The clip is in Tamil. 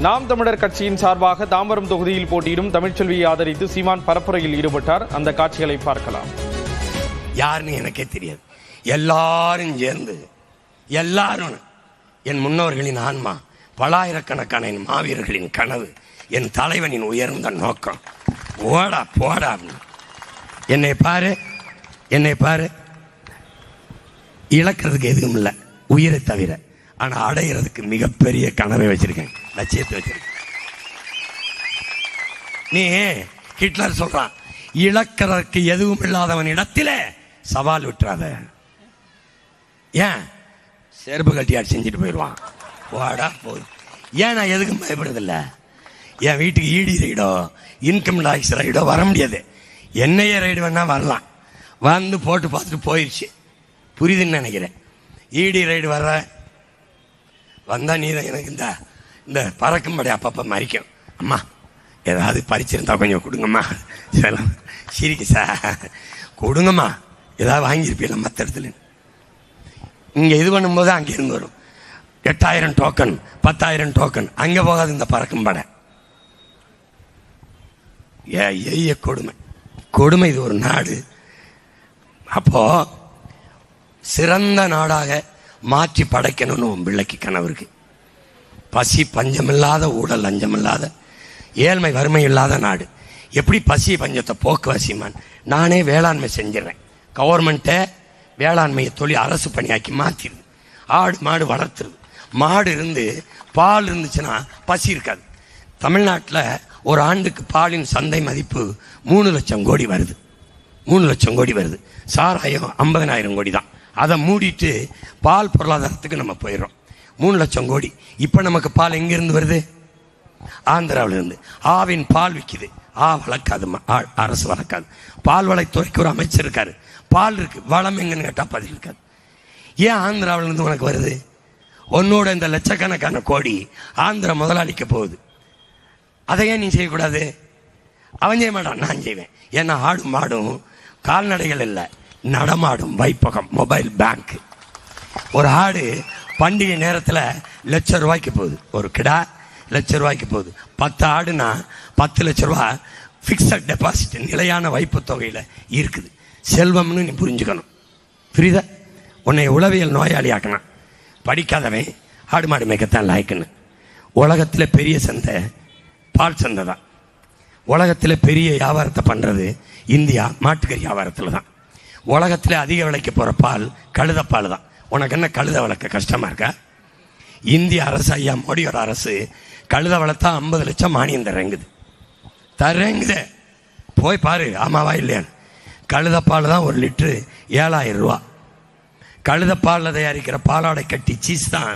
நாம் தமிழர் கட்சியின் சார்பாக தாம்பரம் தொகுதியில் போட்டியிடும் தமிழ்ச்செல்வியை ஆதரித்து சீமான் பரப்புரையில் ஈடுபட்டார். அந்த காட்சிகளை பார்க்கலாம். யாருன்னு எனக்கே தெரியாது. எல்லாரும் சேர்ந்து எல்லாரும் என் முன்னோர்களின் ஆன்மா, பலாயிரக்கணக்கான என் மாவீரர்களின் கனவு, என் தலைவனின் உயர்ந்த நோக்கம். ஓடா போடா, என்னை பாரு, என்னை பாரு. இழக்கிறதுக்கு எதுவும் இல்லை உயிரை தவிர. ஆனா அடைகிறதுக்கு மிகப்பெரிய கனவை வச்சிருக்கேன், லட்சியத்தை வச்சிருக்கேன். நீ ஹிட்லர் சொல்றான், இழக்கிறதுக்கு எதுவும் இல்லாதவன் இடத்துல சவால் விட்டுறாத. ஏன் செருப்பு கட்டியாடு செஞ்சுட்டு போயிடுவான். வாடா போய். ஏன் நான் எதுக்கும் பயப்படுறதில்லை. என் வீட்டுக்கு இடி ரைடோ இன்கம் டாக்ஸ் ரைடோ வர முடியாது. என்னையே ரைடு வேணா வரலாம். வந்து போட்டு பார்த்துட்டு போயிடுச்சு. புரியுதுன்னு நினைக்கிறேன். இடி ரைடு வர்ற வந்தா நீ தான் எனக்கு இந்த பறக்கும்படி அப்பப்போ மறிக்கும். அம்மா ஏதாவது பறிச்சிருந்தா கொஞ்சம் கொடுங்கம்மா. சிரிக்க சார் கொடுங்கம்மா. ஏதாவது வாங்கியிருப்பீங்களா மற்ற இடத்துல. இங்கே இது பண்ணும்போது அங்கேருந்து வரும் 8000 டோக்கன் 10,000 டோக்கன். அங்கே போகாது இந்த பறக்கும் படை. கொடுமை கொடுமை. இது ஒரு நாடு. அப்போ சிறந்த நாடாக மாற்றி படைக்கணும்னு உன் பிள்ளைக்கு கனவு இருக்கு. பசி பஞ்சமில்லாத, ஊழல் லஞ்சமில்லாத, ஏழ்மை வறுமை இல்லாத நாடு. எப்படி பசி பஞ்சத்தை போக்குவசிமான் நானே வேளாண்மை செஞ்சிடறேன். கவர்மெண்ட்டை வேளாண்மையை தொழில் அரசு பணியாக்கி மாற்றிடுது. ஆடு மாடு வளர்த்துருது. மாடு இருந்து பால் இருந்துச்சுன்னா பசி இருக்காது. தமிழ்நாட்டில் ஒரு ஆண்டுக்கு பாலின் சந்தை மதிப்பு 3 லட்சம் கோடி வருது. 3 லட்சம் கோடி வருது. சாராயம் 50,000 கோடி தான். அதை மூடிட்டு பால் பொருளாதாரத்துக்கு நம்ம போயிடுறோம். 3 லட்சம் கோடி. இப்போ நமக்கு பால் எங்கேருந்து வருது? ஆந்திராவிலிருந்து. ஆவின் பால் விற்கிது. வளர்க்காது, அரசு வளர்க்காது. பால் வளைத்துறைக்கு ஒரு அமைச்சர் இருக்காரு. பால் இருக்கு, வளம் எங்கன்னு கேட்டால் பதில் இருக்காது. ஏன் ஆந்திராவிலிருந்து உனக்கு வருது? உன்னோட இந்த லட்சக்கணக்கான கோடி ஆந்திரா முதலாளிக்க போகுது. அதை ஏன் நீ செய்யக்கூடாது? அவன் செய்ய மாட்டான், நான் செய்வேன். ஏன்னா ஆடும் மாடும் கால்நடைகள் இல்லை, நடமாடும் வைப்பகம், மொபைல் பேங்க். ஒரு ஆடு பண்டிகை நேரத்தில் ₹1,00,000 போகுது. ஒரு கிடா ₹1,00,000 போகுது. 10 ஆடுனா 10 லட்ச ரூபா ஃபிக்ஸட் டெபாசிட், நிலையான வைப்பு தொகையில் இருக்குது. செல்வம்னு நீ புரிஞ்சுக்கணும். புரியுதா? உன்னை உளவியல் நோயாளி ஆக்கணும். படிக்காதவன் ஆடு மாடு மேய்க்கத்தான் லாய்க்கணும். உலகத்தில் பெரிய சந்தை பால் சந்தை தான். உலகத்தில் பெரிய வியாபாரத்தை பண்ணுறது இந்தியா மாட்டுக்கறி வியாபாரத்தில் தான். உலகத்தில் அதிக விலைக்கு போகிற பால் கழுதப்பால் தான். உனக்கு என்ன கழுத வளர்க்க கஷ்டமாக இருக்கா? இந்திய அரசு, ஐயா மோடியோட அரசு கழுத வளர்த்தா 50 லட்சம் மானியம் தரேங்குது. போய் பாரு, ஆமாவா இல்லையான்னு. கழுதப்பால் தான் 1 லிட்டரு 7,000 ரூபா. கழுதப்பாலில் தயாரிக்கிற பாலாடை கட்டி சீஸ் தான்